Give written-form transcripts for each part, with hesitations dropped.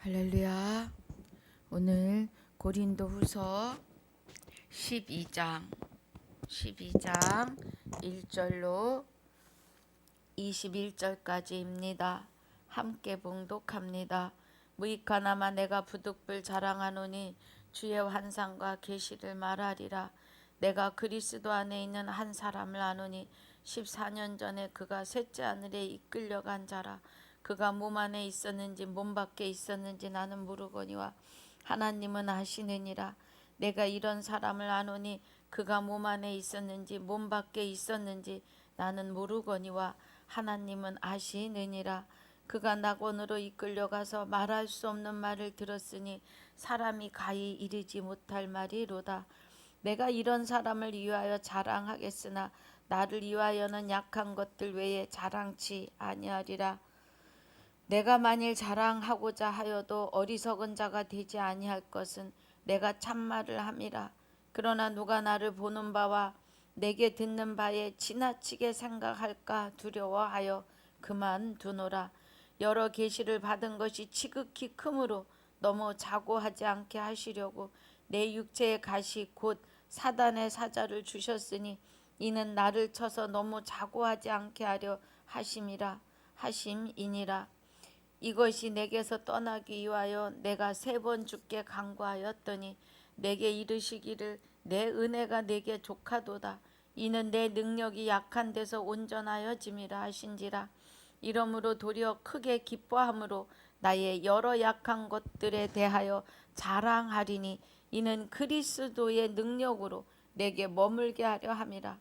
할렐루야. 오늘 고린도후서 12장 1절로 21절까지입니다. 함께 봉독합니다. 무익하나마 내가 부득불 자랑하노니 주의 환상과 계시를 말하리라. 내가 그리스도 안에 있는 한 사람을 아노니 14년 전에 그가 셋째 하늘에 이끌려간 자라. 그가 몸 안에 있었는지 몸 밖에 있었는지 나는 모르거니와 하나님은 아시느니라. 내가 이런 사람을 아노니 그가 몸 안에 있었는지 몸 밖에 있었는지 나는 모르거니와 하나님은 아시느니라. 그가 낙원으로 이끌려가서 말할 수 없는 말을 들었으니 사람이 가히 이르지 못할 말이로다. 내가 이런 사람을 위하여 자랑하겠으나 나를 위하여는 약한 것들 외에 자랑치 아니하리라. 내가 만일 자랑하고자 하여도 어리석은 자가 되지 아니할 것은 내가 참말을 함이라. 그러나 누가 나를 보는 바와 내게 듣는 바에 지나치게 생각할까 두려워하여 그만두노라. 여러 계시를 받은 것이 지극히 크므로 너무 자고하지 않게 하시려고 내 육체의 가시 곧 사단의 사자를 주셨으니 이는 나를 쳐서 너무 자고하지 않게 하려 하심이니라. 이것이 내게서 떠나기 위하여 내가 3번 주께 간구하였더니 내게 이르시기를 내 은혜가 내게 족하도다. 이는 내 능력이 약한 데서 온전하여짐이라 하신지라. 이러므로 도리어 크게 기뻐함으로 나의 여러 약한 것들에 대하여 자랑하리니 이는 그리스도의 능력으로 내게 머물게 하려 함이라.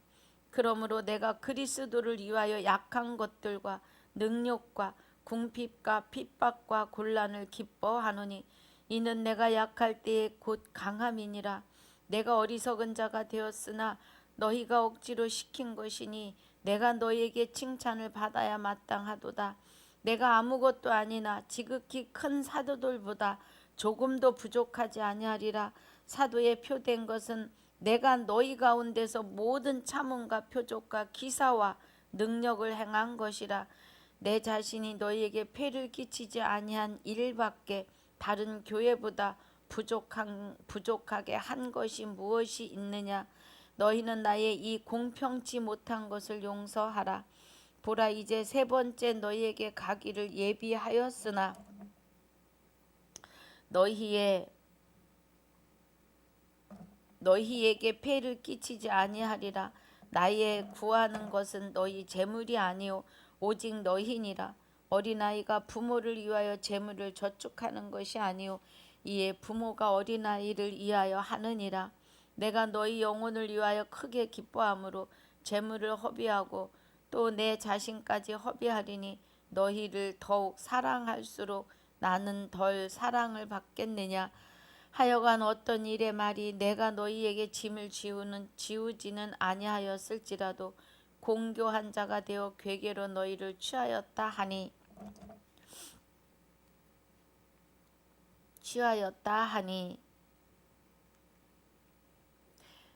그러므로 내가 그리스도를 위하여 약한 것들과 능력과 궁핍과 핍박과 곤란을 기뻐하노니 이는 내가 약할 때에 곧 강함이니라. 내가 어리석은 자가 되었으나 너희가 억지로 시킨 것이니 내가 너희에게 칭찬을 받아야 마땅하도다. 내가 아무것도 아니나 지극히 큰 사도들보다 조금도 부족하지 아니하리라. 사도의 표된 것은 내가 너희 가운데서 모든 참음과 표적과 기사와 능력을 행한 것이라. 내 자신이 너희에게 폐를 끼치지 아니한 일밖에 다른 교회보다 부족하게 한 것이 무엇이 있느냐. 너희는 나의 이 공평치 못한 것을 용서하라. 보라, 이제 3번째 너희에게 가기를 예비하였으나 너희에게 폐를 끼치지 아니하리라. 나의 구하는 것은 너희 재물이 아니오 오직 너희니라. 어린아이가 부모를 위하여 재물을 저축하는 것이 아니오 이에 부모가 어린아이를 위하여 하느니라. 내가 너희 영혼을 위하여 크게 기뻐함으로 재물을 허비하고 또 내 자신까지 허비하리니 너희를 더욱 사랑할수록 나는 덜 사랑을 받겠느냐. 하여간 어떤 일의 말이 내가 너희에게 짐을 지우지는 아니하였을지라도 공교한 자가 되어 괴계로 너희를 취하였다 하니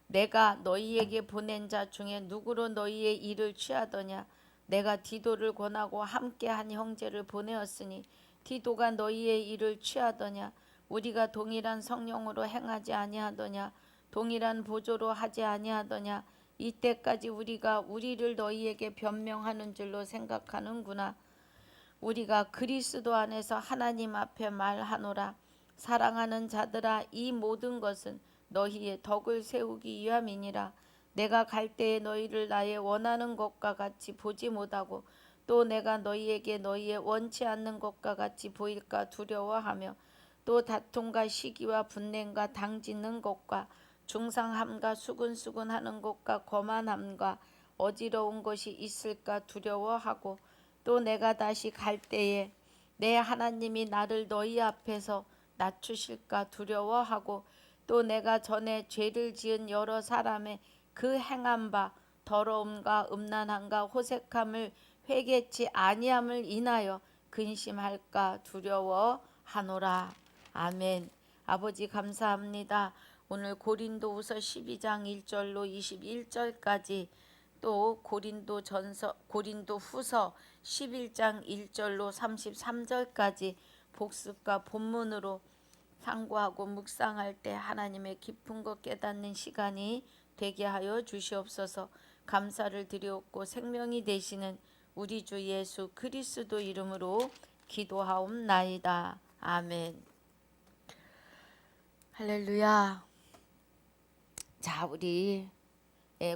내가 너희에게 보낸 자 중에 누구로 너희의 일을 취하더냐. 내가 디도를 권하고 함께한 형제를 보내었으니 디도가 너희의 일을 취하더냐. 우리가 동일한 성령으로 행하지 아니하더냐. 동일한 보조로 하지 아니하더냐. 이때까지 우리가 우리를 너희에게 변명하는 줄로 생각하는구나. 우리가 그리스도 안에서 하나님 앞에 말하노라. 사랑하는 자들아, 이 모든 것은 너희의 덕을 세우기 위함이니라. 내가 갈 때에 너희를 나의 원하는 것과 같이 보지 못하고 또 내가 너희에게 너희의 원치 않는 것과 같이 보일까 두려워하며 또 다툼과 시기와 분냄과 당짓는 것과 중상함과 수근수근하는 것과 거만함과 어지러운 것이 있을까 두려워하고 또 내가 다시 갈 때에 내 하나님이 나를 너희 앞에서 낮추실까 두려워하고 또 내가 전에 죄를 지은 여러 사람의 그 행한 바 더러움과 음란함과 호색함을 회개치 아니함을 인하여 근심할까 두려워하노라. 아멘. 아버지 감사합니다. 오늘 고린도후서 12장 1절로 21절까지 또 고린도후서 11장 1절로 33절까지 복습과 본문으로 상고하고 묵상할 때 하나님의 깊은 것 깨닫는 시간이 되게 하여 주시옵소서. 감사를 드리옵고 생명이 되시는 우리 주 예수 그리스도 이름으로 기도하옵나이다. 아멘. 할렐루야. 자, 우리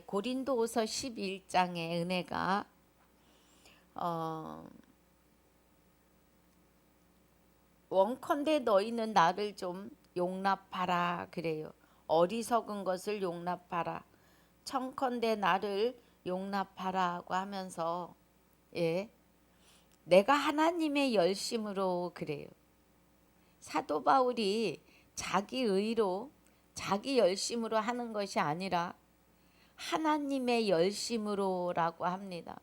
고린도후서 11장의 은혜가 원컨대 너희는 나를 좀 용납하라 그래요. 어리석은 것을 용납하라. 청컨대 나를 용납하라고 하면서 내가 하나님의 열심으로 그래요. 사도 바울이 자기 의로 자기 열심으로 하는 것이 아니라 하나님의 열심으로라고 합니다.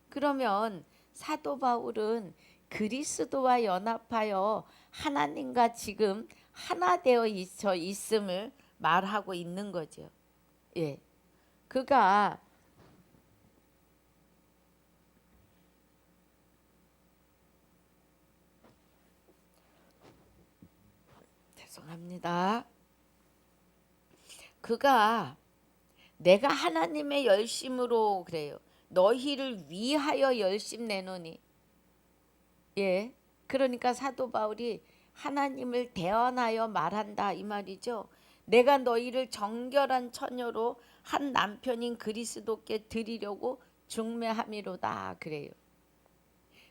그러면 사도 바울은 그리스도와 연합하여 하나님과 지금 하나 되어 있음을 말하고 있는 거죠. 그가 죄송합니다. 그가 내가 하나님의 열심으로 그래요. 너희를 위하여 열심 내노니. 그러니까 사도 바울이 하나님을 대언하여 말한다 이 말이죠. 내가 너희를 정결한 처녀로 한 남편인 그리스도께 드리려고 중매함이로다 그래요.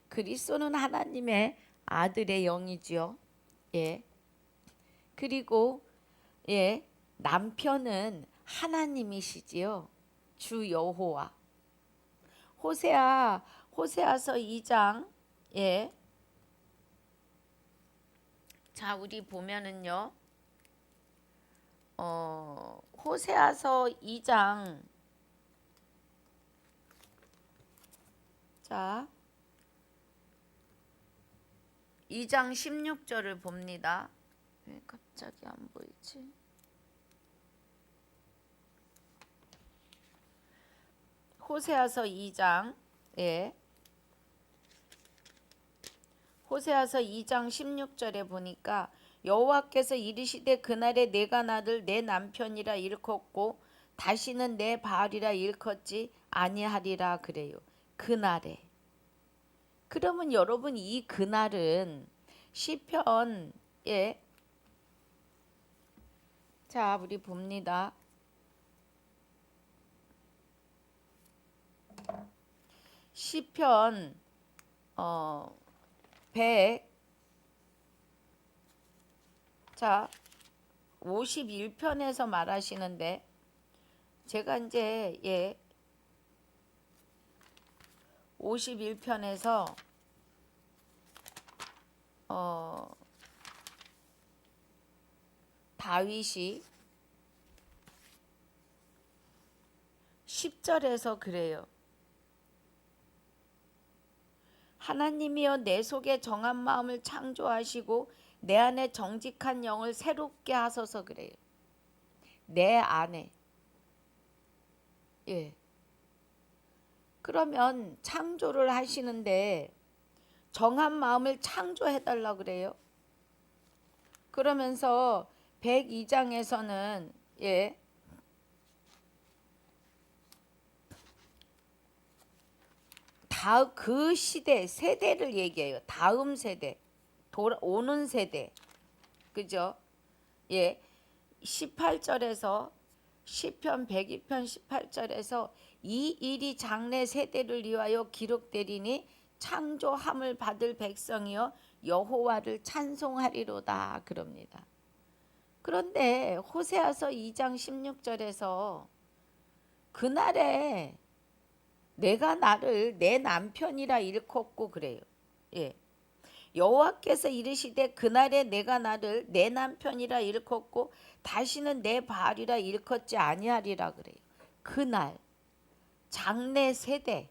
그리스도는 하나님의 아들의 영이지요. 그리고 남편은 하나님이시지요. 주 여호와. 호세아서 2장 자, 우리 보면은요. 호세아서 2장 자 2장 16절을 봅니다. 왜 갑자기 안 보이지? 호세아서 2장 호세아서 2장 16절에 보니까 여호와께서 이르시되 그날에 내가 나를 내 남편이라 일컫고 다시는 내 바알이라 일컫지 아니하리라 그래요. 그날에. 그러면 여러분 이 그날은 시편 자, 우리 봅니다. 시편 51편에서 말하시는데 제가 이제 51편에서 다윗이 10절에서 그래요. 하나님이여 내 속에 정한 마음을 창조하시고 내 안에 정직한 영을 새롭게 하소서 그래요. 내 안에. 그러면 창조를 하시는데 정한 마음을 창조해달라 그래요. 그러면서 102장에서는 그 세대를 얘기해요. 다음 세대, 오는 세대, 그죠? 18절에서 시편 102편 18절에서 이 일이 장래 세대를 위하여 기록되리니 창조함을 받을 백성이여 여호와를 찬송하리로다 그럽니다. 그런데 호세아서 2장 16절에서 그날에 내가 나를 내 남편이라 일컫고 그래요. 여호와께서 이르시되 그날에 내가 나를 내 남편이라 일컫고 다시는 내 바알이라 일컫지 아니하리라 그래요. 그날 장래 세대를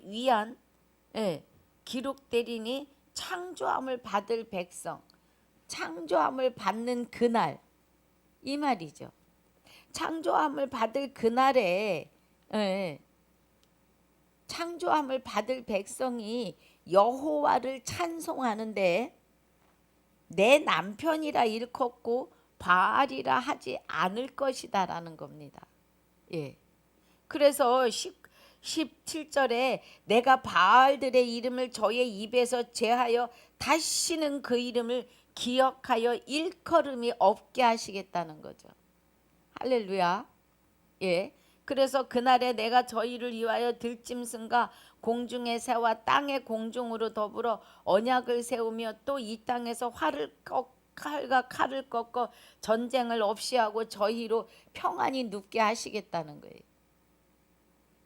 위한 기록되리니 창조함을 받을 백성, 창조함을 받는 그날 이 말이죠. 창조함을 받을 그날에 창조함을 받을 백성이 여호와를 찬송하는데 내 남편이라 일컫고 바알이라 하지 않을 것이다라는 겁니다. 예. 그래서 17절에 내가 바알들의 이름을 저의 입에서 제하여 다시는 그 이름을 기억하여 일컬음이 없게 하시겠다는 거죠. 할렐루야. 예. 그래서 그날에 내가 저희를 위하여 들짐승과 공중의 새와 땅의 공중으로 더불어 언약을 세우며 또 이 땅에서 칼과 칼을 꺾어 전쟁을 없이 하고 저희로 평안히 눕게 하시겠다는 거예요.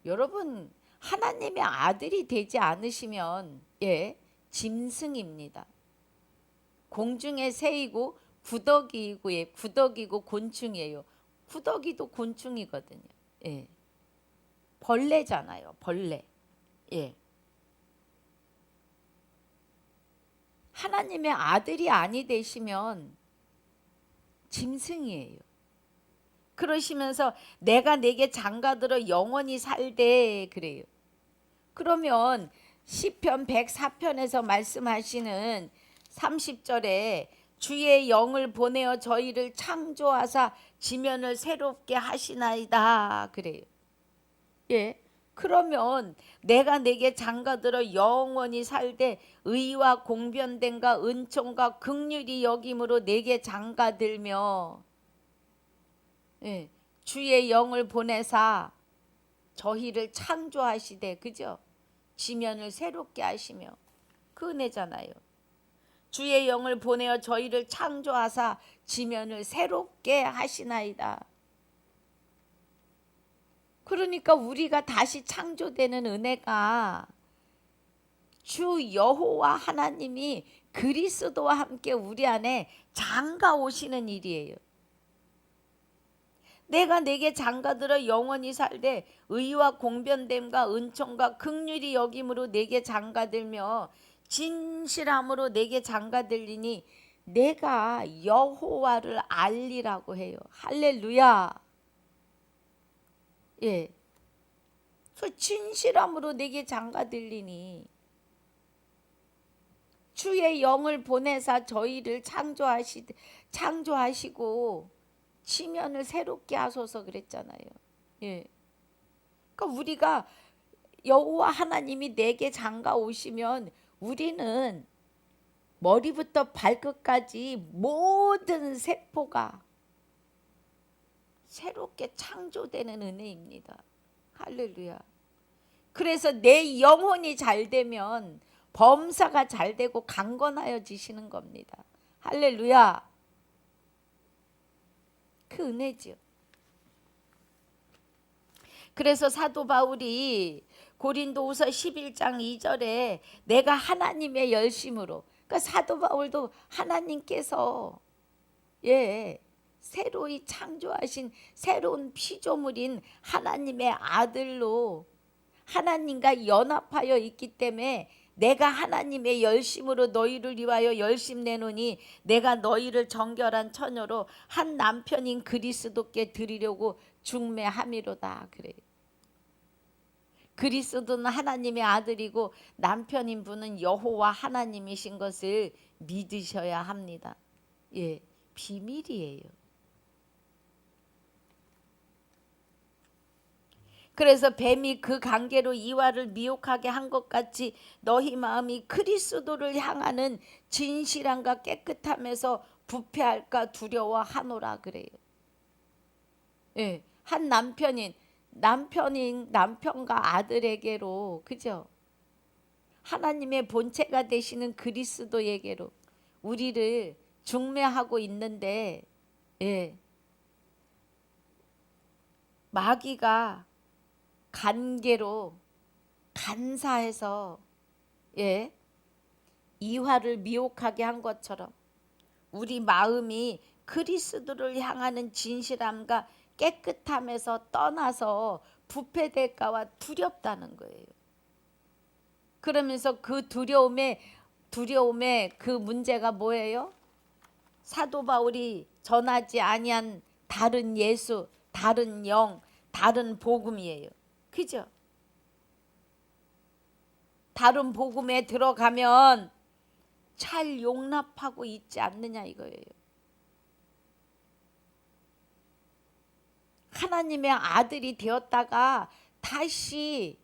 여러분, 하나님의 아들이 되지 않으시면 짐승입니다. 공중의 새이고 구더기고 곤충이에요. 구더기도 곤충이거든요. 벌레잖아요. 벌레. 하나님의 아들이 아니 되시면 짐승이에요. 그러시면서 내가 내게 장가들어 영원히 살되 그래요. 그러면 시편 104편에서 말씀하시는 30절에 주의 영을 보내어 저희를 창조하사 지면을 새롭게 하시나이다 그래요. 그러면 내가 내게 장가들어 영원히 살되 의와 공변됨과 은총과 긍휼이 여김으로 내게 장가들며 주의 영을 보내사 저희를 창조하시되 그죠? 지면을 새롭게 하시며 그 은혜잖아요. 주의 영을 보내어 저희를 창조하사 지면을 새롭게 하시나이다. 그러니까 우리가 다시 창조되는 은혜가 주 여호와 하나님이 그리스도와 함께 우리 안에 장가 오시는 일이에요. 내가 내게 장가들어 영원히 살되 의와 공변됨과 은총과 긍휼이 여김으로 내게 장가들며 진실함으로 내게 장가들리니 내가 여호와를 알리라고 해요. 할렐루야. 그 진실함으로 내게 장가들리니 주의 영을 보내사 저희를 창조하시고 지면을 새롭게 하소서 그랬잖아요. 그러니까 우리가 여호와 하나님이 내게 장가 오시면 우리는 머리부터 발끝까지 모든 세포가 새롭게 창조되는 은혜입니다. 할렐루야. 그래서 내 영혼이 잘 되면 범사가 잘 되고 강건하여지시는 겁니다. 할렐루야. 그 은혜죠. 그래서 사도 바울이 고린도후서 11장 2절에 내가 하나님의 열심으로, 그러니까 사도 바울도 하나님께서 새로이 창조하신 새로운 피조물인 하나님의 아들로 하나님과 연합하여 있기 때문에 내가 하나님의 열심으로 너희를 위하여 열심 내노니 내가 너희를 정결한 처녀로 한 남편인 그리스도께 드리려고 중매함이로다 그래요. 그리스도는 하나님의 아들이고 남편인 분은 여호와 하나님이신 것을 믿으셔야 합니다. 비밀이에요. 그래서 뱀이 그 관계로 이와를 미혹하게 한 것 같이 너희 마음이 그리스도를 향하는 진실함과 깨끗함에서 부패할까 두려워하노라 그래요. 한 남편과 아들에게로 그죠? 하나님의 본체가 되시는 그리스도에게로 우리를 중매하고 있는데 마귀가 간계로 간사해서 이화를 미혹하게 한 것처럼 우리 마음이 그리스도를 향하는 진실함과 깨끗함에서 떠나서 부패될까와 두렵다는 거예요. 그러면서 그 두려움의 그 문제가 뭐예요? 사도 바울이 전하지 아니한 다른 예수, 다른 영, 다른 복음이에요. 그죠? 다른 복음에 들어가면 잘 용납하고 있지 않느냐 이거예요. 하나님의 아들이 되었다가 다시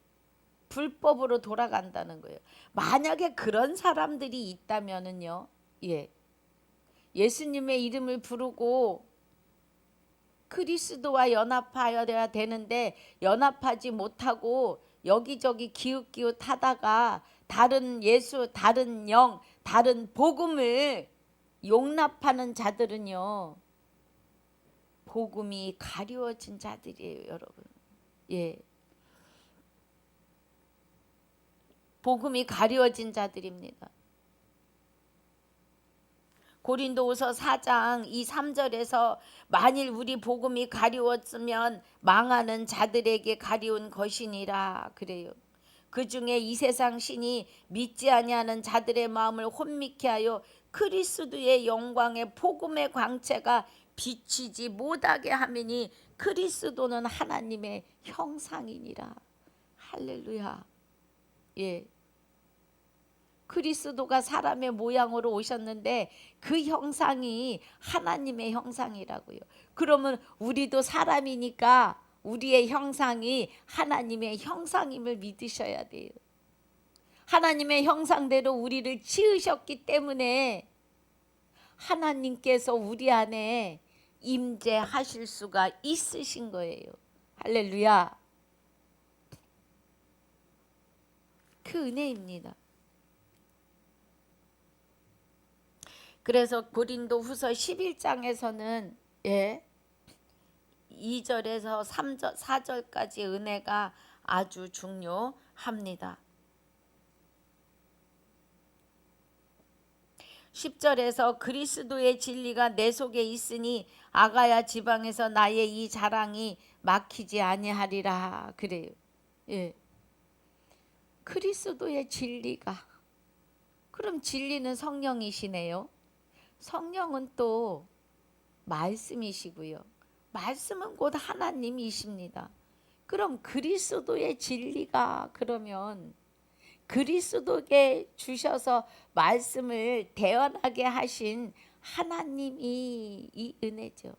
불법으로 돌아간다는 거예요. 만약에 그런 사람들이 있다면은요, 예수님의 이름을 부르고 그리스도와 연합하여야 되는데 연합하지 못하고 여기저기 기웃기웃하다가 다른 예수, 다른 영, 다른 복음을 용납하는 자들은요, 복음이 가리워진 자들이에요, 여러분. 복음이 가리워진 자들입니다. 고린도후서 4장 2, 3절에서 만일 우리 복음이 가리웠으면 망하는 자들에게 가리운 것이니라 그래요. 그 중에 이 세상 신이 믿지 아니하는 자들의 마음을 혼미케 하여 그리스도의 영광의 복음의 광채가 비치지 못하게 하매니 그리스도는 하나님의 형상이니라. 할렐루야. 그리스도가 사람의 모양으로 오셨는데 그 형상이 하나님의 형상이라고요. 그러면 우리도 사람이니까 우리의 형상이 하나님의 형상임을 믿으셔야 돼요. 하나님의 형상대로 우리를 지으셨기 때문에 하나님께서 우리 안에 임재하실 수가 있으신 거예요. 할렐루야. 그 은혜입니다. 그래서 고린도후서 11장에서는 2절에서 3절, 4절까지 은혜가 아주 중요합니다. 10절에서 그리스도의 진리가 내 속에 있으니 아가야 지방에서 나의 이 자랑이 막히지 아니하리라 그래요. 그리스도의 진리가, 그럼 진리는 성령이시네요. 성령은 또 말씀이시고요. 말씀은 곧 하나님이십니다. 그럼 그리스도의 진리가, 그러면 그리스도께 주셔서 말씀을 대언하게 하신 하나님이 이 은혜죠.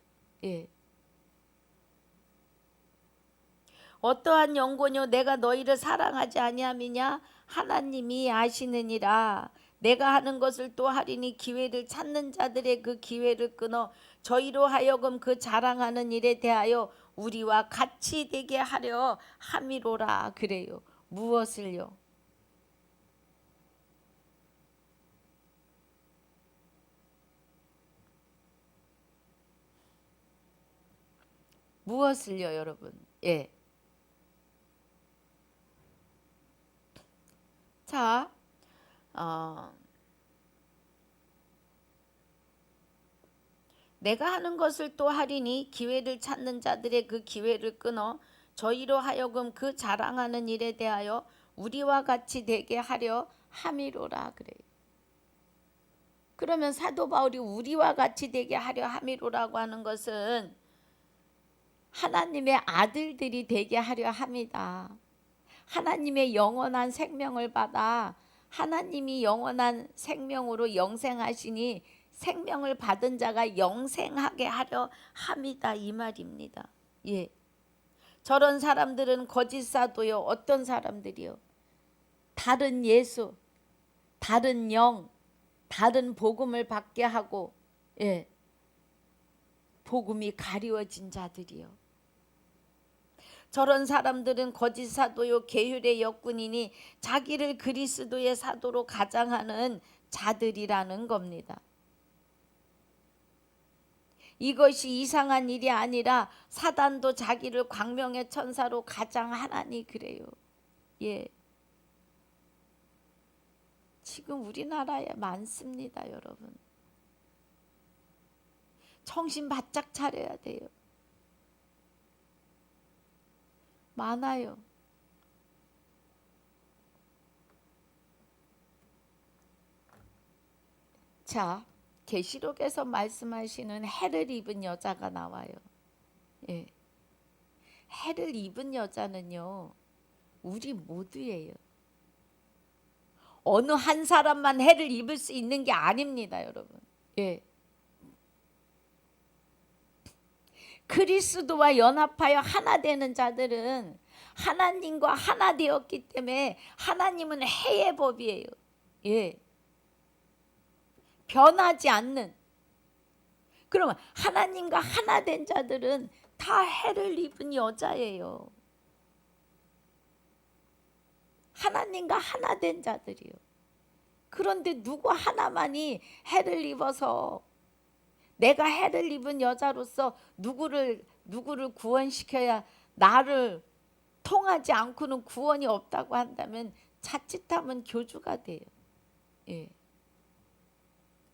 어떠한 영혼이요 내가 너희를 사랑하지 아니함이냐 하나님이 아시느니라. 내가 하는 것을 또 하리니 기회를 찾는 자들의 그 기회를 끊어 저희로 하여금 그 자랑하는 일에 대하여 우리와 같이 되게 하려 함이로라 그래요. 무엇을요? 무엇을요, 여러분? 자, 내가 하는 것을 또 하리니 기회를 찾는 자들의 그 기회를 끊어 저희로 하여금 그 자랑하는 일에 대하여 우리와 같이 되게 하려 함이로라 그래요. 그러면 사도 바울이 우리와 같이 되게 하려 함이로라고 하는 것은 하나님의 아들들이 되게 하려 합니다. 하나님의 영원한 생명을 받아 하나님이 영원한 생명으로 영생하시니 생명을 받은 자가 영생하게 하려 함이다 이 말입니다. 저런 사람들은 거짓 사도요. 어떤 사람들이요? 다른 예수, 다른 영, 다른 복음을 받게 하고 복음이 가리워진 자들이요. 저런 사람들은 거짓 사도요 계율의 역군이니 자기를 그리스도의 사도로 가장하는 자들이라는 겁니다. 이것이 이상한 일이 아니라 사단도 자기를 광명의 천사로 가장하나니 그래요. 지금 우리나라에 많습니다, 여러분. 정신 바짝 차려야 돼요. 많아요. 자, 계시록에서 말씀하시는 해를 입은 여자가 나와요. 해를 입은 여자는요, 우리 모두예요. 어느 한 사람만 해를 입을 수 있는 게 아닙니다, 여러분. 예. 그리스도와 연합하여 하나 되는 자들은 하나님과 하나 되었기 때문에 하나님은 해의 법이에요. 예. 변하지 않는. 그러면 하나님과 하나 된 자들은 다 해를 입은 여자예요. 하나님과 하나 된 자들이요. 그런데 누구 하나만이 해를 입어서 내가 해를 입은 여자로서 누구를 구원시켜야 나를 통하지 않고는 구원이 없다고 한다면 자칫하면 교주가 돼요. 예.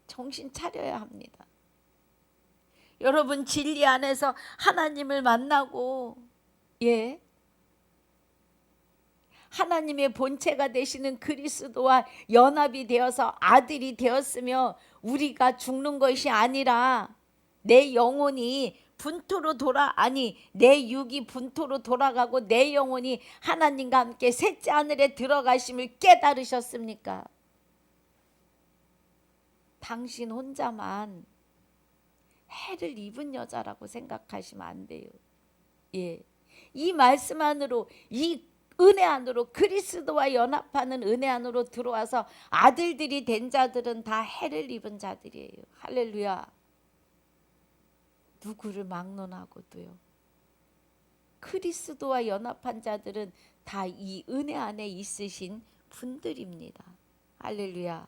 정신 차려야 합니다. 여러분 진리 안에서 하나님을 만나고 예. 하나님의 본체가 되시는 그리스도와 연합이 되어서 아들이 되었으며 우리가 죽는 것이 아니라 내 영혼이 분토로 내 육이 분토로 돌아가고 내 영혼이 하나님과 함께 셋째 하늘에 들어가심을 깨달으셨습니까? 당신 혼자만 해를 입은 여자라고 생각하시면 안 돼요. 예. 이 말씀 안으로, 이 은혜 안으로, 그리스도와 연합하는 은혜 안으로 들어와서 아들들이 된 자들은 다 해를 입은 자들이에요. 할렐루야. 누구를 막론하고도요. 그리스도와 연합한 자들은 다 이 은혜 안에 있으신 분들입니다. 할렐루야.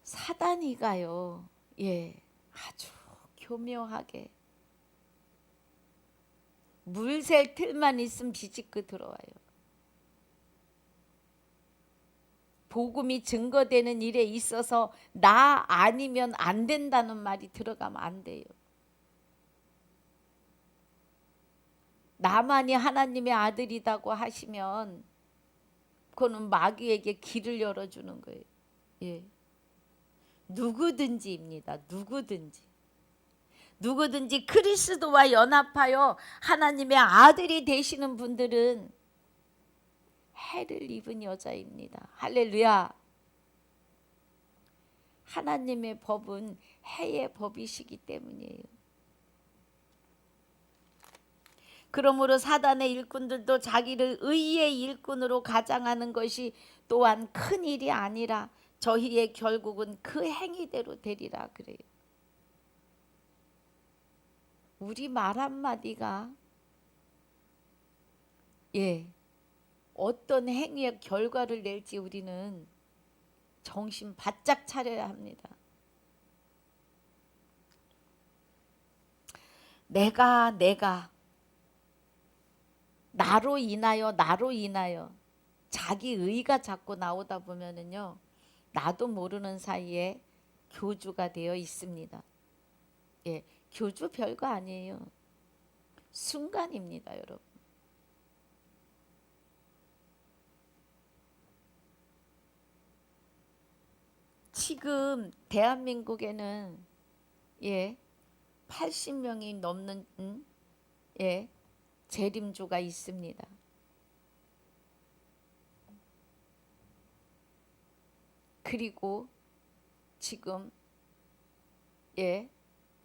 사단이가요. 예. 아주 교묘하게 물샐 틀만 있으면 비집고 들어와요. 복음이 증거되는 일에 있어서 나 아니면 안 된다는 말이 들어가면 안 돼요. 나만이 하나님의 아들이라고 하시면 그거는 마귀에게 길을 열어주는 거예요. 예. 누구든지입니다. 누구든지 그리스도와 연합하여 하나님의 아들이 되시는 분들은 해를 입은 여자입니다. 할렐루야. 하나님의 법은 해의 법이시기 때문이에요. 그러므로 사단의 일꾼들도 자기를 의의 일꾼으로 가장하는 것이 또한 큰 일이 아니라 저희의 결국은 그 행위대로 되리라 그래요. 우리 말 한마디가 어떤 행위의 결과를 낼지 우리는 정신 바짝 차려야 합니다. 내가 나로 인하여 자기 의가 자꾸 나오다 보면은요, 나도 모르는 사이에 교주가 되어 있습니다. 예, 교주 별거 아니에요. 순간입니다, 여러분. 지금 대한민국에는 80명이 넘는 재림주가 있습니다. 그리고 지금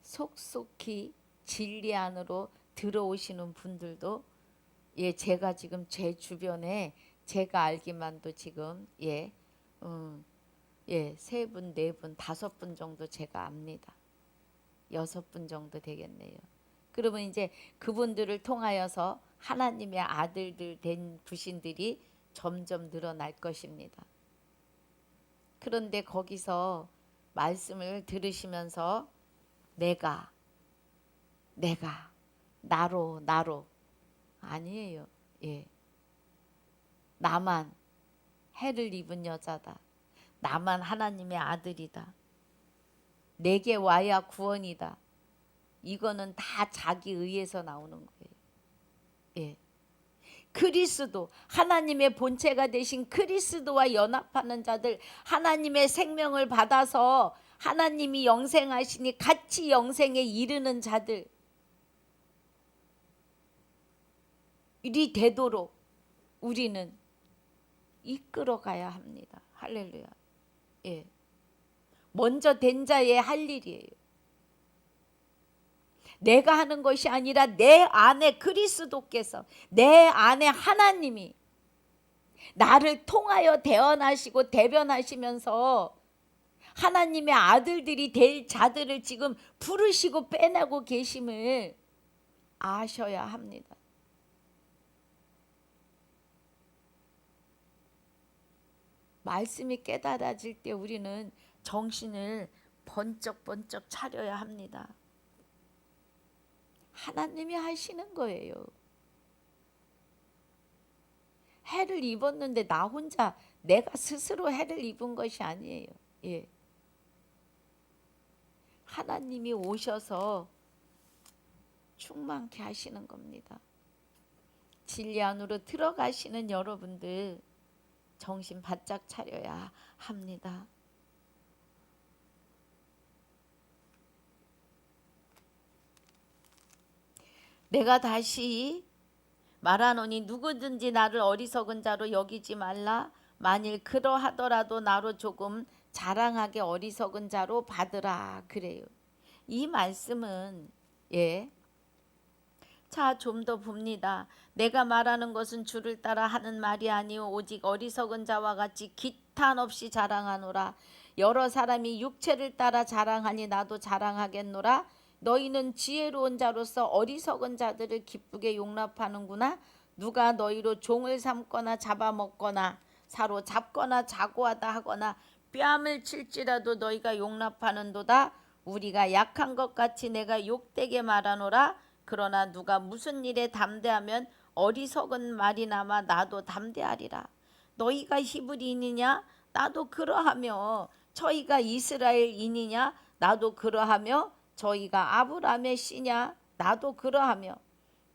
속속히 진리 안으로 들어오시는 분들도 제가 지금 제 주변에 제가 알기만도 지금 3분, 4분, 5분 정도 제가 압니다. 6분 정도 되겠네요. 그러면 이제 그분들을 통하여서 하나님의 아들들 된 부신들이 점점 늘어날 것입니다. 그런데 거기서 말씀을 들으시면서 내가 나로 아니에요. 나만 해를 입은 여자다. 나만 하나님의 아들이다. 내게 와야 구원이다. 이거는 다 자기 의에서 나오는 거예요. 그리스도, 하나님의 본체가 되신 그리스도와 연합하는 자들, 하나님의 생명을 받아서 하나님이 영생하시니 같이 영생에 이르는 자들, 되도록 우리는 이끌어가야 합니다. 할렐루야. 예. 먼저 된 자의 할 일이에요. 내가 하는 것이 아니라 내 안에 그리스도께서, 내 안에 하나님이 나를 통하여 대언하시고 대변하시면서 하나님의 아들들이 될 자들을 지금 부르시고 빼내고 계심을 아셔야 합니다. 말씀이 깨달아질 때 우리는 정신을 번쩍번쩍 차려야 합니다. 하나님이 하시는 거예요. 해를 입었는데 나 혼자 내가 스스로 해를 입은 것이 아니에요. 예. 하나님이 오셔서 충만케 하시는 겁니다. 진리 안으로 들어가시는 여러분들 정신 바짝 차려야 합니다. 내가 다시 말하노니 누구든지 나를 어리석은 자로 여기지 말라. 만일 그러하더라도 나로 조금 자랑하게 어리석은 자로 받으라. 그래요. 이 말씀은 자, 좀 더 봅니다. 내가 말하는 것은 주를 따라 하는 말이 아니오 오직 어리석은 자와 같이 기탄 없이 자랑하노라. 여러 사람이 육체를 따라 자랑하니 나도 자랑하겠노라. 너희는 지혜로운 자로서 어리석은 자들을 기쁘게 용납하는구나. 누가 너희로 종을 삼거나 잡아먹거나 사로잡거나 자고하다 하거나 뺨을 칠지라도 너희가 용납하는도다. 우리가 약한 것 같이 내가 욕되게 말하노라. 그러나 누가 무슨 일에 담대하면 어리석은 말이나마 나도 담대하리라. 너희가 히브리인이냐? 나도 그러하며 저희가 이스라엘인이냐? 나도 그러하며 저희가 아브라함의 씨냐? 나도 그러하며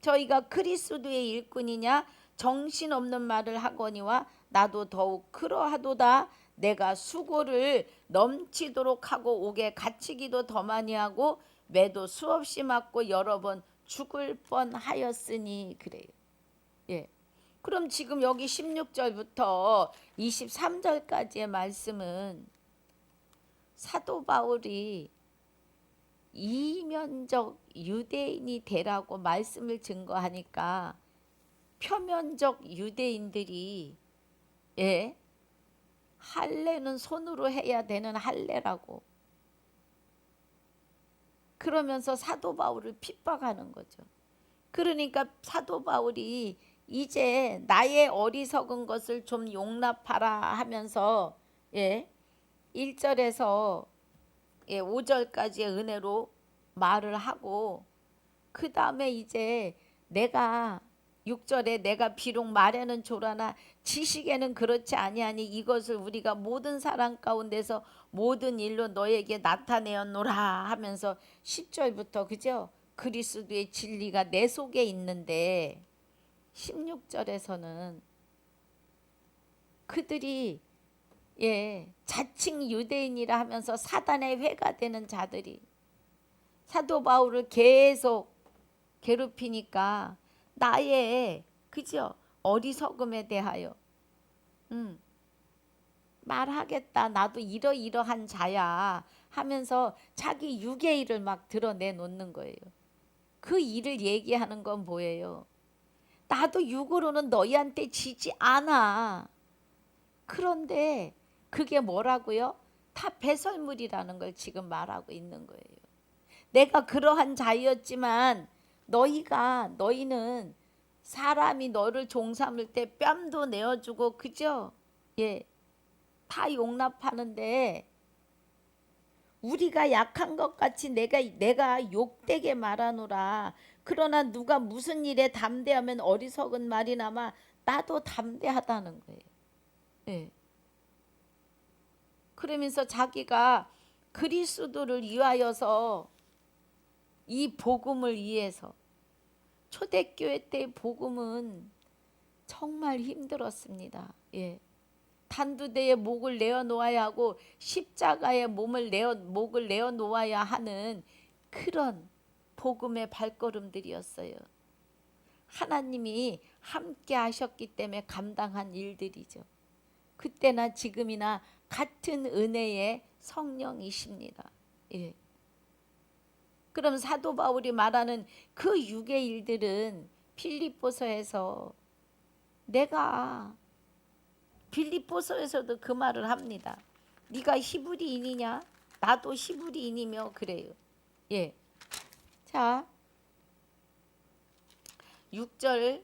저희가 그리스도의 일꾼이냐? 정신없는 말을 하거니와 나도 더욱 그러하도다. 내가 수고를 넘치도록 하고 옥에 갇히기도 더 많이 하고 매도 수없이 맞고 여러 번 죽을 뻔하였으니 그래요. 예. 그럼 지금 여기 16절부터 23절까지의 말씀은 사도 바울이 이면적 유대인이 되라고 말씀을 증거하니까 표면적 유대인들이 할례는 손으로 해야 되는 할례라고 그러면서 사도 바울을 핍박하는 거죠. 그러니까 사도 바울이 이제 나의 어리석은 것을 좀 용납하라 하면서 1절에서 5절까지의 은혜로 말을 하고 그 다음에 이제 내가 6절에 내가 비록 말에는 조라나 지식에는 그렇지 아니하니 이것을 우리가 모든 사람 가운데서 모든 일로 너에게 나타내었노라 하면서 10절부터 그죠? 그리스도의 진리가 내 속에 있는데 16절에서는 그들이 자칭 유대인이라 하면서 사단의 회가 되는 자들이 사도 바울을 계속 괴롭히니까 나의 그죠? 어리석음에 대하여 말하겠다. 나도 이러이러한 자야 하면서 자기 육의 일을 막 드러내 놓는 거예요. 그 일을 얘기하는 건 뭐예요? 나도 육으로는 너희한테 지지 않아. 그런데 그게 뭐라고요? 다 배설물이라는 걸 지금 말하고 있는 거예요. 내가 그러한 자였지만 너희는 사람이 너를 종삼을 때 뺨도 내어주고 그죠? 다 용납하는데 우리가 약한 것 같이 내가 욕되게 말하노라. 그러나 누가 무슨 일에 담대하면 어리석은 말이나마 나도 담대하다는 거예요. 그러면서 자기가 그리스도를 위하여서 이 복음을 위해서 초대교회 때 복음은 정말 힘들었습니다. 단두대에 목을 내어 놓아야 하고 십자가에 목을 내어 놓아야 하는 그런 복음의 발걸음들이었어요. 하나님이 함께 하셨기 때문에 감당한 일들이죠. 그때나 지금이나 같은 은혜의 성령이십니다. 예. 그럼 사도 바울이 말하는 그 육의 일들은 빌립보서에서 내가 빌립보서에서도 그 말을 합니다. 네가 히브리인이냐? 나도 히브리인이며 그래요. 예. 자, 6절,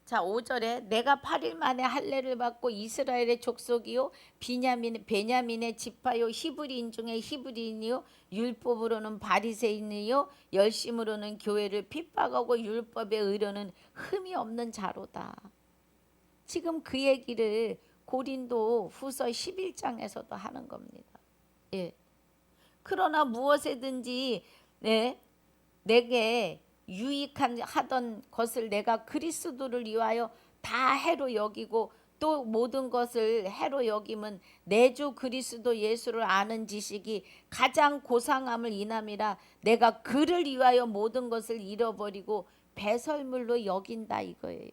자 5절에 내가 8일 만에 할례를 받고 이스라엘의 족속이요 베냐민의 지파요 히브리인 중에 히브리인이요 율법으로는 바리새인이요 열심으로는 교회를 핍박하고 율법의 의로는 흠이 없는 자로다. 지금 그 얘기를 고린도 후서 11장에서도 하는 겁니다. 예. 그러나 무엇이든지 내게 유익한 하던 것을 내가 그리스도를 위하여 다 해로 여기고 또 모든 것을 해로 여김은 내 주 그리스도 예수를 아는 지식이 가장 고상함을 인함이라 내가 그를 위하여 모든 것을 잃어버리고 배설물로 여긴다 이거예요.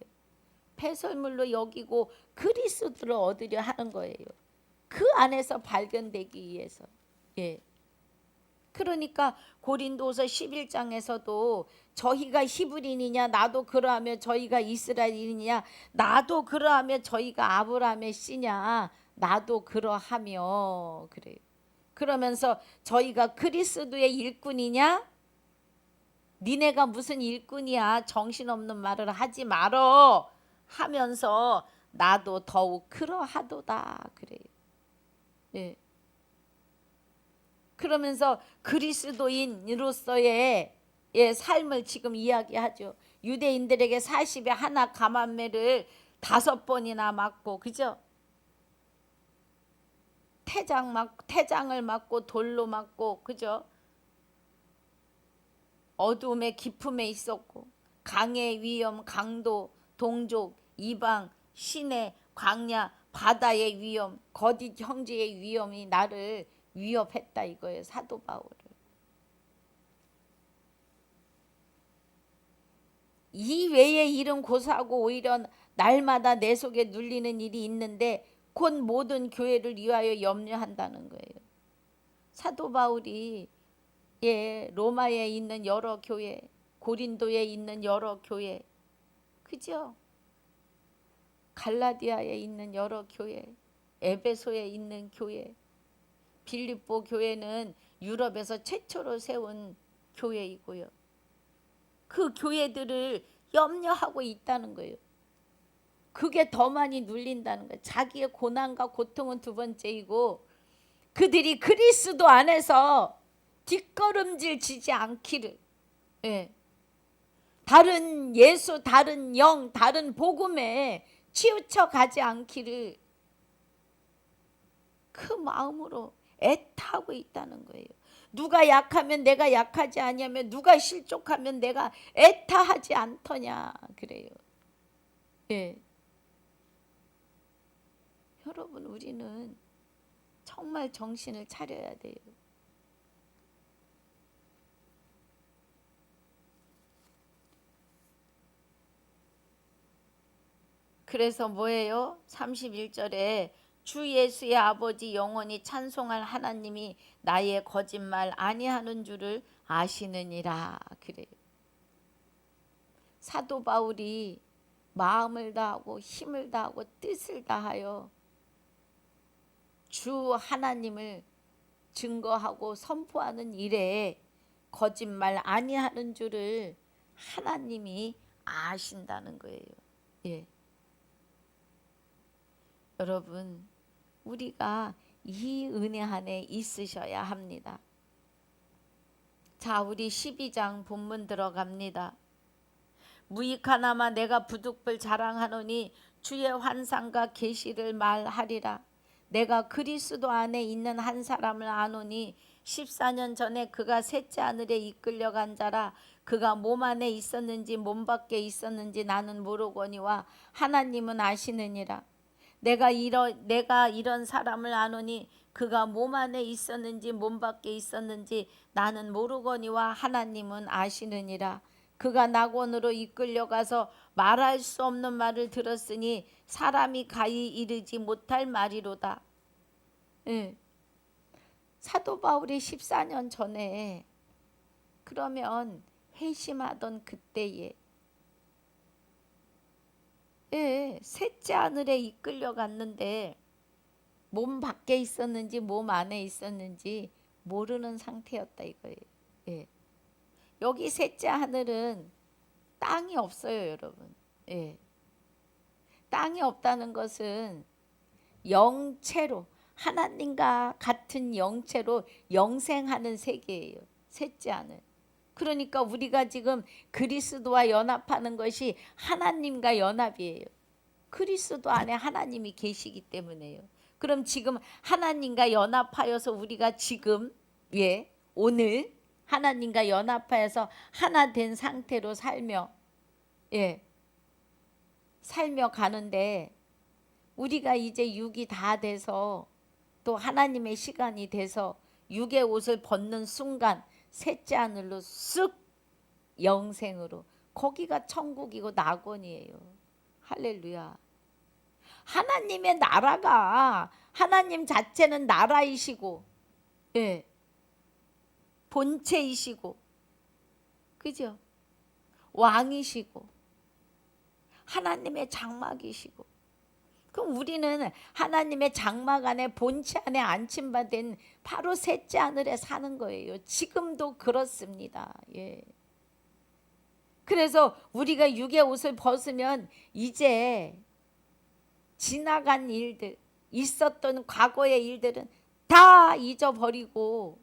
배설물로 여기고 그리스도를 얻으려 하는 거예요. 그 안에서 발견되기 위해서. 예. 그러니까 고린도서 11장에서도 저희가 히브리인이냐 나도 그러하며 저희가 이스라엘이냐 나도 그러하며 저희가 아브라함의 씨냐 나도 그러하며 그래요. 그러면서 저희가 그리스도의 일꾼이냐 니네가 무슨 일꾼이야 정신없는 말을 하지 말어 하면서 나도 더욱 그러하도다 그래요. 예. 그러면서 그리스도인으로서의 삶을 지금 이야기하죠. 유대인들에게 40에 하나 감암매를 5번이나 맞고 그죠? 태장을 맞고 돌로 맞고 그죠? 어두움의 깊음에 있었고 강의 위험, 강도, 동족, 이방, 시내, 광야, 바다의 위험, 거짓 형제의 위험이 나를 위협했다 이거예요. 사도 바울을. 이 외의 일은 고사하고 오히려 날마다 내 속에 눌리는 일이 있는데 곧 모든 교회를 위하여 염려한다는 거예요. 사도 바울이 로마에 있는 여러 교회, 고린도에 있는 여러 교회, 그죠? 갈라디아에 있는 여러 교회, 에베소에 있는 교회, 빌립보 교회는 유럽에서 최초로 세운 교회이고요. 그 교회들을 염려하고 있다는 거예요. 그게 더 많이 눌린다는 거예요. 자기의 고난과 고통은 두 번째이고 그들이 그리스도 안에서 뒷걸음질 지지 않기를 다른 예수, 다른 영, 다른 복음에 치우쳐 가지 않기를 그 마음으로 애타고 있다는 거예요. 누가 약하면 내가 약하지 아니하며 누가 실족하면 내가 애타하지 않더냐 그래요. 예. 여러분 우리는 정말 정신을 차려야 돼요. 그래서 뭐예요? 31절에 주 예수의 아버지 영원히 찬송할 하나님이 나의 거짓말 아니하는 줄을 아시느니라 그래요. 사도 바울이 마음을 다하고 힘을 다하고 뜻을 다하여 주 하나님을 증거하고 선포하는 일에 거짓말 아니하는 줄을 하나님이 아신다는 거예요. 예. 여러분 우리가 이 은혜 안에 있으셔야 합니다. 자, 우리 12장 본문 들어갑니다. 무익하나마 내가 부득불 자랑하노니 주의 환상과 계시를 말하리라. 내가 그리스도 안에 있는 한 사람을 아노니 14년 전에 그가 셋째 하늘에 이끌려간 자라. 그가 몸 안에 있었는지 몸 밖에 있었는지 나는 모르거니와 하나님은 아시느니라. 내가 이런 사람을 아노니 그가 몸 안에 있었는지 몸 밖에 있었는지 나는 모르거니와 하나님은 아시느니라. 그가 낙원으로 이끌려가서 말할 수 없는 말을 들었으니 사람이 가히 이르지 못할 말이로다. 예. 사도 바울이 14년 전에 그러면 회심하던 그때에 셋째 하늘에 이끌려 갔는데 몸 밖에 있었는지 몸 안에 있었는지 모르는 상태였다 이거예요. 예. 여기 셋째 하늘은 땅이 없어요, 여러분. 예. 땅이 없다는 것은 영체로 하나님과 같은 영체로 영생하는 세계예요. 셋째 하늘. 그러니까 우리가 지금 그리스도와 연합하는 것이 하나님과 연합이에요. 그리스도 안에 하나님이 계시기 때문에요. 그럼 지금 하나님과 연합하여서 우리가 지금 오늘 하나님과 연합하여서 하나 된 상태로 살며 가는데 우리가 이제 육이 다 돼서 또 하나님의 시간이 돼서 육의 옷을 벗는 순간 셋째 하늘로 쓱 영생으로 거기가 천국이고 낙원이에요. 할렐루야. 하나님의 나라가 하나님 자체는 나라이시고 본체이시고 그죠? 왕이시고 하나님의 장막이시고 그럼 우리는 하나님의 장막 안에 본체 안에 안침받은 바로 셋째 하늘에 사는 거예요. 지금도 그렇습니다. 그래서 우리가 육의 옷을 벗으면 이제 지나간 일들, 있었던 과거의 일들은 다 잊어버리고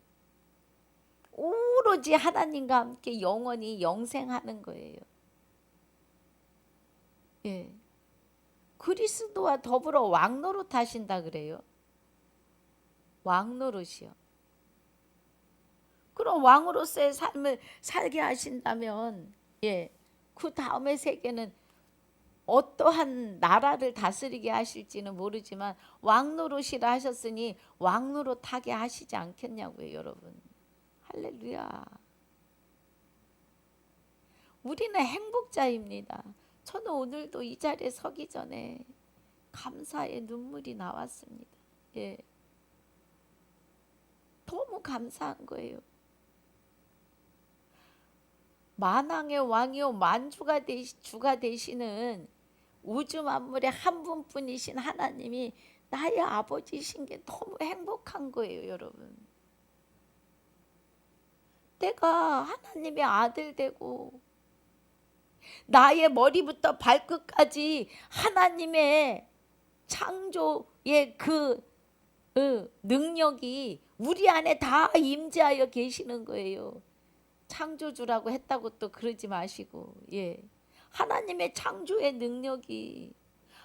오로지 하나님과 함께 영원히 영생하는 거예요. 그리스도와 더불어 왕노릇 하신다 그래요. 왕노릇이요. 그럼 왕으로서의 삶을 살게 하신다면 그 다음의 세계는 어떠한 나라를 다스리게 하실지는 모르지만 왕노릇이라 하셨으니 왕노릇 하게 하시지 않겠냐고요, 여러분. 할렐루야. 우리는 행복자입니다. 저는 오늘도 이 자리에 서기 전에 감사의 눈물이 나왔습니다. 너무 감사한 거예요. 만왕의 왕이요 만주가 주가 되시는 우주 만물의 한 분뿐이신 하나님이 나의 아버지신 게 너무 행복한 거예요, 여러분. 내가 하나님의 아들 되고 나의 머리부터 발끝까지 하나님의 창조의 그 능력이 우리 안에 다 임재하여 계시는 거예요. 창조주라고 했다고 또 그러지 마시고 하나님의 창조의 능력이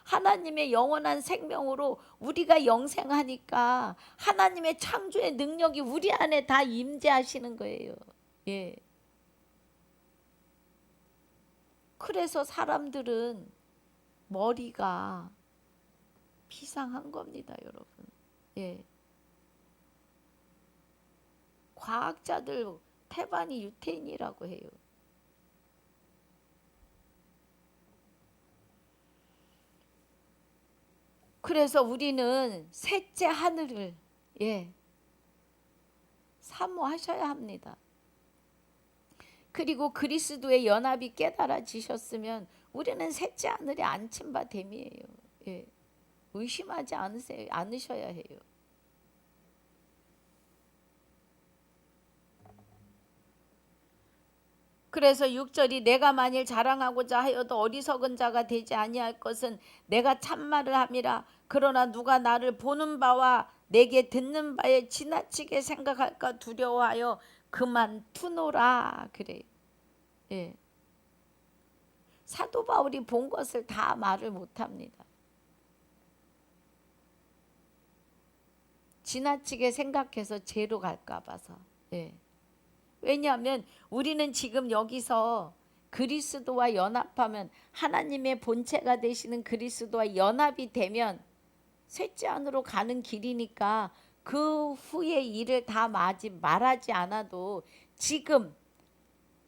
하나님의 영원한 생명으로 우리가 영생하니까 하나님의 창조의 능력이 우리 안에 다 임재하시는 거예요. 그래서 사람들은 머리가 비상한 겁니다, 여러분. 과학자들 태반이 유태인이라고 해요. 그래서 우리는 셋째 하늘을 사모하셔야 합니다. 그리고 그리스도의 연합이 깨달아지셨으면 우리는 셋째 하늘에 앉힌 바 됨이에요. 의심하지 않으셔야 해요. 그래서 6절이 내가 만일 자랑하고자 하여도 어리석은 자가 되지 아니할 것은 내가 참말을 함이라. 그러나 누가 나를 보는 바와 내게 듣는 바에 지나치게 생각할까 두려워하여 그만두노라 그래요. 사도 바울이 본 것을 다 말을 못합니다. 지나치게 생각해서 죄로 갈까 봐서. 왜냐하면 우리는 지금 여기서 그리스도와 연합하면 하나님의 본체가 되시는 그리스도와 연합이 되면 셋째 안으로 가는 길이니까 그 후의 일을 다 말하지 않아도 지금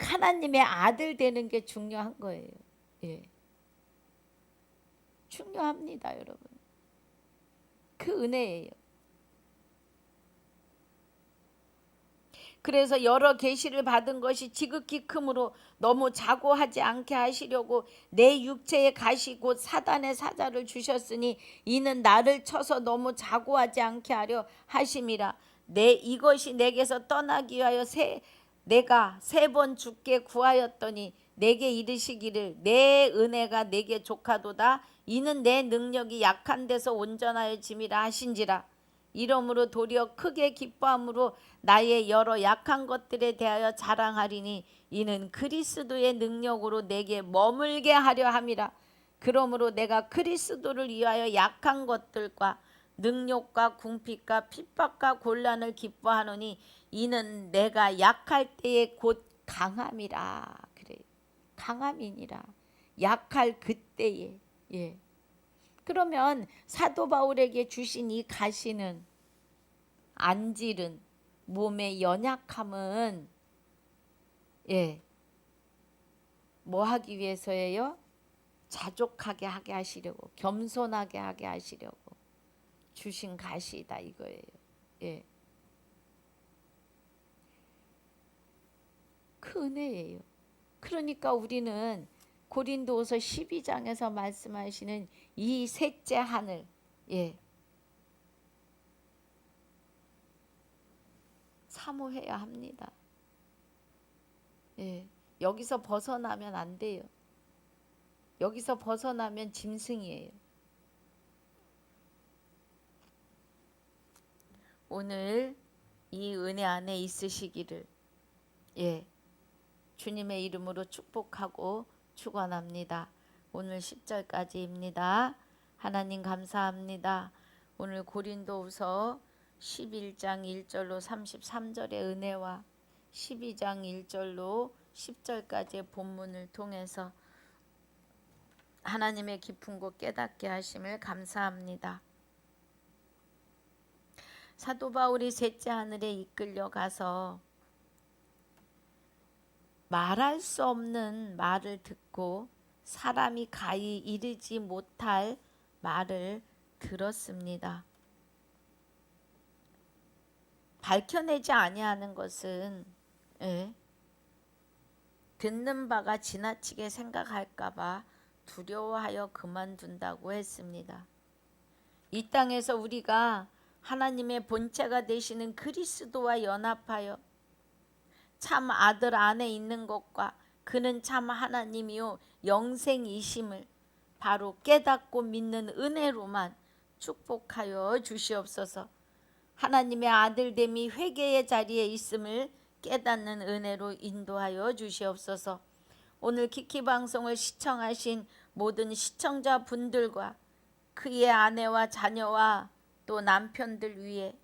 하나님의 아들 되는 게 중요한 거예요. 예. 중요합니다, 여러분. 그 은혜예요. 그래서 여러 계시를 받은 것이 지극히 크므로 너무 자고하지 않게 하시려고 내 육체의 가시 곧 사단의 사자를 주셨으니 이는 나를 쳐서 너무 자고하지 않게 하려 하심이라. 이것이 내게서 떠나기 위하여 내가 3번 주께 구하였더니 내게 이르시기를 내 은혜가 내게 족하도다. 이는 내 능력이 약한 데서 온전하여짐이라 하신지라. 이러므로 도리어 크게 기뻐함으로 나의 여러 약한 것들에 대하여 자랑하리니 이는 그리스도의 능력으로 내게 머물게 하려 함이라. 그러므로 내가 그리스도를 위하여 약한 것들과 능력과 궁핍과 핍박과 곤란을 기뻐하노니 이는 내가 약할 때에 곧 강함이라. 그래, 강함이니라. 약할 그때에. 예. 그러면 사도 바울에게 주신 이 가시는, 안질은, 몸의 연약함은 뭐 하기 위해서예요? 자족하게 하게 하시려고, 겸손하게 하게 하시려고 주신 가시다 이거예요. 예. 그 은혜예요. 그러니까 우리는 고린도후서 12장에서 말씀하시는 이 셋째 하늘, 사모해야 합니다. 여기서 벗어나면 안 돼요. 여기서 벗어나면 짐승이에요. 오늘 이 은혜 안에 있으시기를 주님의 이름으로 축복하고 축원합니다. 오늘 10절까지입니다. 하나님 감사합니다. 오늘 고린도후서 11장 1절로 33절의 은혜와 12장 1절로 10절까지의 본문을 통해서 하나님의 깊은 곳 깨닫게 하심을 감사합니다. 사도 바울이 셋째 하늘에 이끌려 가서 말할 수 없는 말을 듣고 사람이 가히 이르지 못할 말을 들었습니다. 밝혀내지 아니하는 것은 듣는 바가 지나치게 생각할까 봐 두려워하여 그만둔다고 했습니다. 이 땅에서 우리가 하나님의 본체가 되시는 그리스도와 연합하여 참 아들 안에 있는 것과 그는 참 하나님이요 영생이심을 바로 깨닫고 믿는 은혜로만 축복하여 주시옵소서. 하나님의 아들됨이 회개의 자리에 있음을 깨닫는 은혜로 인도하여 주시옵소서. 오늘 키키 방송을 시청하신 모든 시청자분들과 그의 아내와 자녀와 또 남편들 위해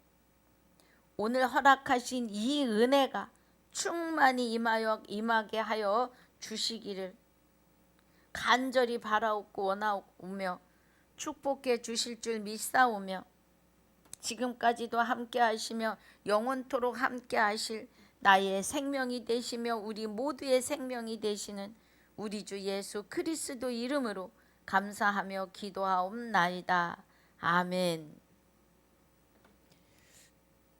오늘 허락하신 이 은혜가 충만히 임하게 하여 주시기를 간절히 바라옵고 원하오며 축복해 주실 줄 믿사오며 지금까지도 함께 하시며 영원토록 함께 하실 나의 생명이 되시며 우리 모두의 생명이 되시는 우리 주 예수 그리스도 이름으로 감사하며 기도하옵나이다. 아멘.